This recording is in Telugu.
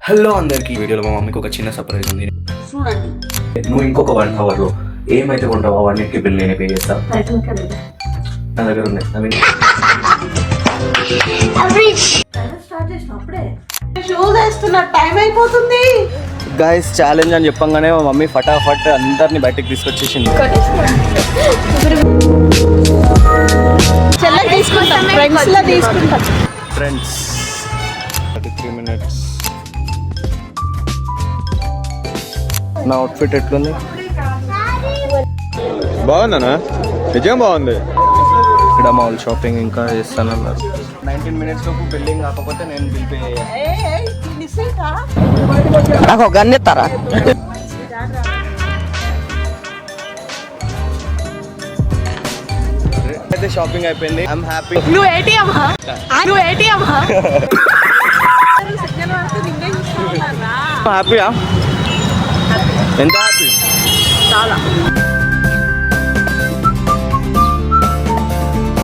హలో అందరికి వీడియోలో మా మమ్మీకి ఒక చిన్న సర్ప్రైజ్ ఉంది. చూడండి, నువ్వు ఇంకొక 1 hourలో ఏమైతే కొంటావో అవన్నిటికీ బిల్ నేనే పే చేస్తా. నా దగ్గర ఉన్నాయి. స్టార్ట్ చేసినప్పుడే షూస్ వేస్తున్నా, టైం అయిపోతుంది. గైస్ ఛాలెంజ్ అని చెప్పంగానే మా మమ్మీ ఫటాఫట్ అందరిని బయటకు తీసుకొచ్చేసింది. చెల్లె తీసుకుంటాం, ఫ్రెండ్స్ లా తీసుకుంటాం. Friends 33 minutes. నా అవుట్ఫిట్ ఎట్లుంది? బాగుందనా? నిజం బాగుంది. ఇక్కడ మాల్ షాపింగ్ ఇంకా చేస్తానన్నారు. 19 minutes లోపు బిల్డింగ్ కాకపోతే నేను బిల్ పే చేయాలి. నాకు ఒక గన్ ఇస్తారా? అయితే షాపింగ్ అయిపోయింది. I'm happy. నువ్వు ఏటీఎం హ్యాపీయా? ఎంత హ్యాపీ? చాలా